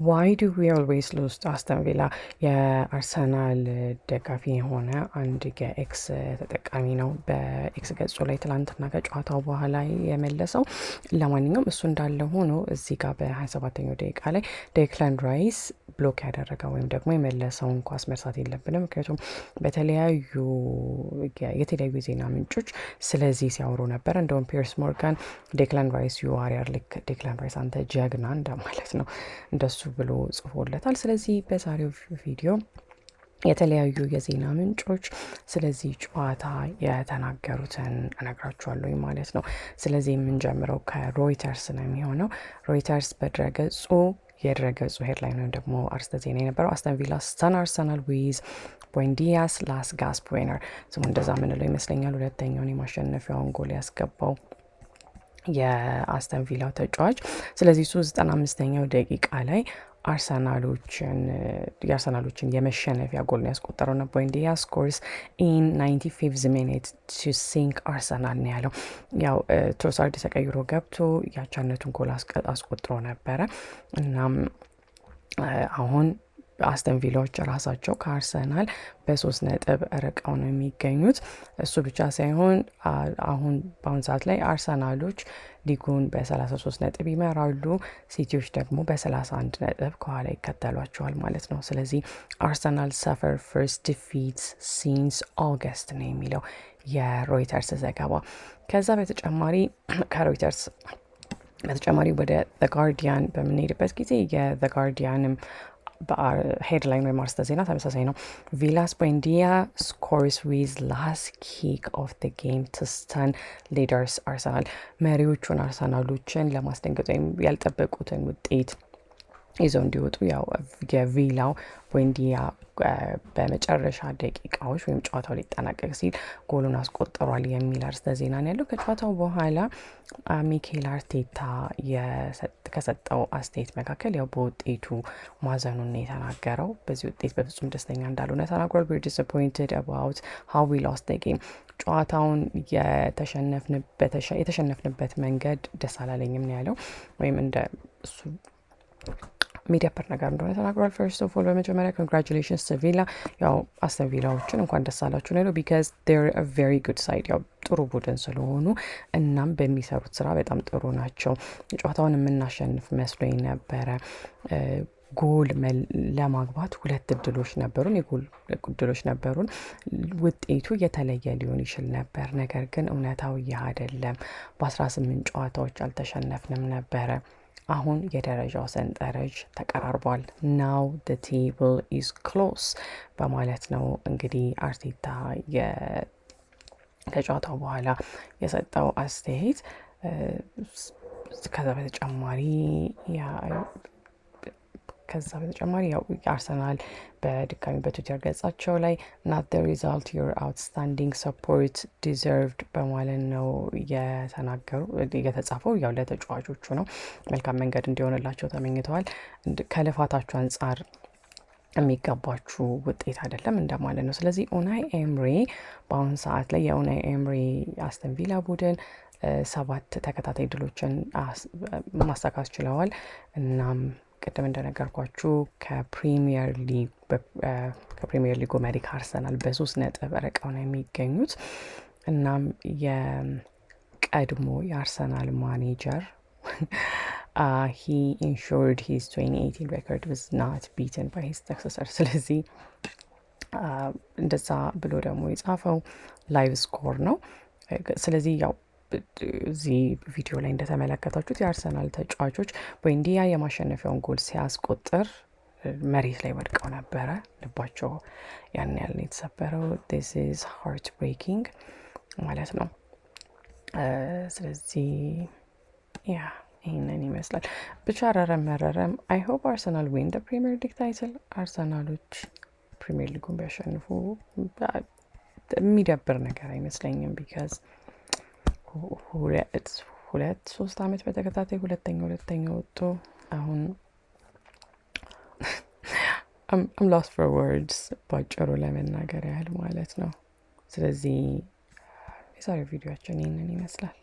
ዋይ ዱ ዊ ኦልዌይስ ሉዝ አስተን ቪላ የአርሰናል ደጋፊ የሆነ አንድ የኤክስ ተጠቃሚ ነው በኤክስ ገጹ ላይ ትላንትና ከጨዋታው በኋላ የመለሰው። ለማንኛውም እሱ እንዳለ ሆኖ እዚህ ጋር በ27ኛው ደቂቃ ላይ ዴክላን ራይስ ብሎክ ያደረገው ወይም ደግሞ የመለሰውን ኳስ መርሳት የለብንም። ምክንያቱም የተለያዩ የዜና ምንጮች ስለዚህ ሲያወሩ ነበር። እንደውም ፒርስ ሞርጋን ዴክላን ራይስ ዩዋሪየር ልክ ዴክላን ራይስ አንተ ጀግና እንደማለት ነው እንደሱ ብሎ ጽፎለታል። ስለዚህ በዛሬው ቪዲዮ የተለያዩ የዜና ምንጮች ስለዚህ ጨዋታ የተናገሩትን እነግራችኋለሁ ማለት ነው። ስለዚህ የምንጀምረው ከሮይተርስ ነው የሚሆነው። ሮይተርስ የድረገጹ ሄድላይን ወይም ደግሞ አርስተ ዜና የነበረው አስተን ቪላ ስተን አርሰናል ዊዝ ቡንዲያስ ላስ ጋስፕ ዊነር ስሙ እንደዛ ምንለው ይመስለኛል። ሁለተኛውን የማሸነፊያውን ጎል ያስገባው የአስተን ቪላው ተጫዋች። ስለዚህ እሱ 95ኛው ደቂቃ ላይ የአርሰናሎችን የመሸነፊያ ጎል ያስቆጠረው ነው። ቡንዲያ ስኮርስ ኢን 95th minute to sink አርሰናል ነው ያለው። ያው ትሮሳርድ ተቀይሮ ገብቶ ያቻነቱን ጎል አስቆጥሮ ነበረ። እናም አሁን አስተን ቪላዎች ራሳቸው ከአርሰናል በ3 ነጥብ ርቀው ነው የሚገኙት። እሱ ብቻ ሳይሆን በአሁን ሰዓት ላይ አርሰናሎች ሊጉን በ33 ነጥብ ይመራሉ። ሲቲዎች ደግሞ በ31 ነጥብ ከኋላ ይከተሏቸዋል ማለት ነው። ስለዚህ አርሰናል ሰፈር ፈርስት ዲፊት ሲንስ ኦገስት ነው የሚለው የሮይተርስ ዘገባ። ከዛ በተጨማሪ ከሮይተርስ በተጨማሪ ወደ ዘ ጋርዲያን በምንሄድበት ጊዜ የዘ ጋርዲያንም ሄድላይን ወይም አርስተ ዜና ተመሳሳይ ነው። ቪላስ ቡንዲያ ስኮርስ ዊዝ ላስት ኪክ ኦፍ ደ ጌም ቱ ስተን ሊደርስ አርሰናል። መሪዎቹን አርሰናሎችን ለማስደንገጥ ወይም ያልጠበቁትን ውጤት ይዘው እንዲወጡ ያው የቪላው ቡንዲያ በመጨረሻ ደቂቃዎች ወይም ጨዋታው ሊጠናቀቅ ሲል ጎሉን አስቆጥሯል የሚል አርስተ ዜና ነው ያለው። ከጨዋታው በኋላ ሚኬል አርቴታ ከሰጠው አስተያየት መካከል ያው በውጤቱ ማዘኑን የተናገረው። በዚህ ውጤት በፍጹም ደስተኛ እንዳልሆነ ተናግሯል። we're disappointed about how we lost the game ጨዋታውን የተሸነፍንበት መንገድ ደስ አላለኝም ነው ያለው። ወይም እንደ እሱ ሚዲያፐር ነገር እንደሆነ ተናግሯል። ፈርስት ኦፍ ኦል በመጀመሪያ ኮንግራቹሌሽንስ ቱ ቪላ ያው አስተን ቪላዎችን እንኳን ደስ አላችሁ ነው ቢካዝ they're a very good side ያው ጥሩ ቡድን ስለሆኑ እናም በሚሰሩት ስራ በጣም ጥሩ ናቸው። ጨዋታውን የምናሸንፍ መስሎኝ ነበረ። ጎል ለማግባት 2 እድሎች ነበሩን፣ የጎል እድሎች ነበሩን። ውጤቱ የተለየ ሊሆን ይችል ነበር፣ ነገር ግን እውነታው ይህ አይደለም። በ18 ጨዋታዎች አልተሸነፍንም ነበረ። አሁን የደረጃው ሰንጠረዥ ተቀራርቧል። ናው the table is close በማለት ነው እንግዲህ አርቴታ ከጨዋታው በኋላ የሰጠው አስተያየት። ከዛ በተጨማሪ ያው አርሰናል በድጋሚ በትዊተር ገጻቸው ላይ not the result your outstanding support deserved በማለት ነው የተጻፈው። ያው ለተጫዋቾቹ ነው መልካም መንገድ እንዲሆንላቸው ተመኝተዋል። ከልፋታችሁ አንጻር የሚገባችሁ ውጤት አይደለም እንደማለት ነው። ስለዚህ ኡናይ ኤምሪ በአሁን ሰዓት ላይ የኡናይ ኤምሪ አስተን ቪላ ቡድን 7 ተከታታይ ድሎችን ማሳካት ችለዋል። እናም ቅድም እንደነገርኳችሁ ከፕሪሚየር ሊጉ መሪ አርሰናል በ3 ነጥብ ርቀው ነው የሚገኙት። እናም የቀድሞ የአርሰናል ማኔጀር he ensured his 2018 record was not beaten by his successor። ስለዚህ እንደዛ ብሎ ደግሞ የጻፈው ላይቭ ስኮር ነው። ስለዚህ ያው እዚህ ቪዲዮ ላይ እንደተመለከታችሁት የአርሰናል ተጫዋቾች ቡንዲያ የማሸነፊያውን ጎል ሲያስቆጥር መሬት ላይ ወድቀው ነበረ። ልባቸው ያን ያህል ነው የተሰበረው። this is heartbreaking ማለት ነው። ስለዚህ ይህንን ይመስላል። ብቻ ረረም I hope Arsenal win the Premier League title። አርሰናሎች ፕሪሚየር ሊጉን ቢያሸንፉ የሚደብር ነገር አይመስለኝም። ቢካዝ 2-3 ዓመት በተከታታይ ሁለተኛ ወጡ። አሁን I'm lost for words ባጭሩ ለመናገር ያህል ማለት ነው። ስለዚህ የዛሬው ቪዲዮአችን ይህንን ይመስላል።